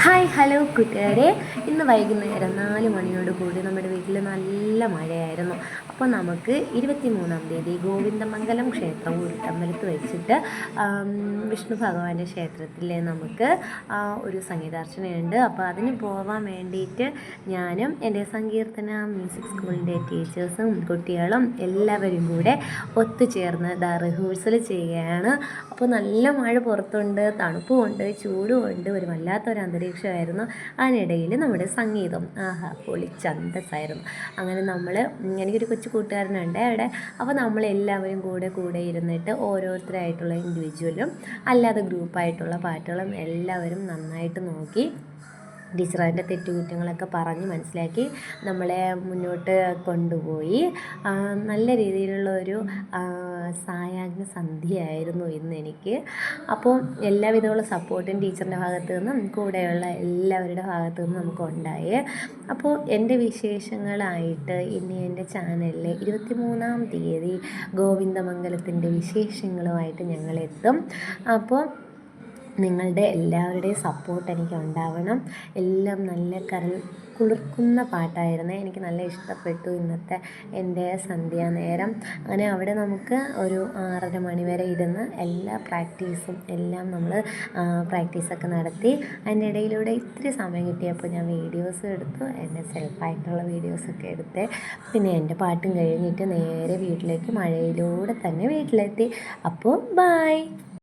Hi hello കൂട്ടുകാരെ, ഇന്ന് വൈകുന്നേരം 4 മണിയോട് കൂടി നമ്മുടെ വീട്ടിൽ നല്ല മഴയായിരുന്നു. അപ്പോൾ നമുക്ക് 23-ാം തീയതി ഗോവിന്ദമംഗലം ക്ഷേത്രം ഉരുട്ടമ്പലത്ത് വെച്ചിട്ട് വിഷ്ണു ഭഗവാന്റെ ക്ഷേത്രത്തിൽ നമുക്ക് ഒരു സംഗീതാർച്ചനയുണ്ട്. അപ്പോൾ അതിന് പോകാൻ വേണ്ടിയിട്ട് ഞാനും എൻ്റെ സങ്കീർത്തന മ്യൂസിക് സ്കൂളിൻ്റെ ടീച്ചേഴ്സും കുട്ടികളും എല്ലാവരും കൂടെ ഒത്തുചേർന്ന് റിഹേഴ്സൽ ചെയ്യുകയാണ്. അപ്പോൾ നല്ല മഴ പുറത്തുണ്ട്, തണുപ്പുമുണ്ട്, ചൂടുമുണ്ട്, ഒരു വല്ലാത്തൊരു അന്തരീക്ഷമായിരുന്നു. അതിനിടയിൽ നമ്മുടെ സംഗീതം പൊളിച്ചന്തസ്സായിരുന്നു. അങ്ങനെ എനിക്കൊരു കൊച്ചു കൂട്ടുകാരനുണ്ട് അവിടെ. അപ്പോൾ നമ്മളെല്ലാവരും കൂടെ ഇരുന്നിട്ട് ഓരോരുത്തരായിട്ടുള്ള ഇൻഡിവിജ്വലും അല്ലാതെ ഗ്രൂപ്പായിട്ടുള്ള പാട്ടുകളും എല്ലാവരും നന്നായിട്ട് നോക്കി ടീച്ചർ അതിൻ്റെ തെറ്റുകുറ്റങ്ങളൊക്കെ പറഞ്ഞ് മനസ്സിലാക്കി നമ്മളെ മുന്നോട്ട് കൊണ്ടുപോയി. നല്ല രീതിയിലുള്ള ഒരു സായാഹ്ന സന്ധ്യയായിരുന്നു ഇന്ന് എനിക്ക്. അപ്പോൾ എല്ലാവിധമുള്ള സപ്പോർട്ടും ടീച്ചറിൻ്റെ ഭാഗത്തു നിന്നും കൂടെയുള്ള എല്ലാവരുടെ ഭാഗത്തു നിന്നും നമുക്കുണ്ടായി. അപ്പോൾ എൻ്റെ വിശേഷങ്ങളായിട്ട് ഇനി എൻ്റെ ചാനലിൽ 23-ാം തീയതി ഗോവിന്ദമംഗലത്തിൻ്റെ വിശേഷങ്ങളുമായിട്ട് ഞങ്ങളെത്തും. അപ്പോൾ നിങ്ങളുടെ എല്ലാവരുടെയും സപ്പോർട്ട് എനിക്ക് ഉണ്ടാവണം. എല്ലാം നല്ല കുളിർക്കുന്ന പാട്ടായിരുന്നു. എനിക്ക് നല്ല ഇഷ്ടപ്പെട്ടു ഇന്നത്തെ എൻ്റെ സന്ധ്യാനേരം. അങ്ങനെ അവിടെ നമുക്ക് ഒരു 6:30 മണി വരെ ഇരുന്ന് എല്ലാ പ്രാക്ടീസും എല്ലാം നമ്മൾ പ്രാക്ടീസൊക്കെ നടത്തി. അതിൻ്റെ ഇടയിലൂടെ ഇത്തിരി സമയം കിട്ടിയപ്പോൾ ഞാൻ വീഡിയോസും എടുത്തു, എൻ്റെ സെൽഫായിട്ടുള്ള വീഡിയോസൊക്കെ എടുത്ത്. പിന്നെ എൻ്റെ പാട്ടും കഴിഞ്ഞിട്ട് നേരെ വീട്ടിലേക്ക് മഴയിലൂടെ തന്നെ വീട്ടിലെത്തി. അപ്പോൾ ബൈ.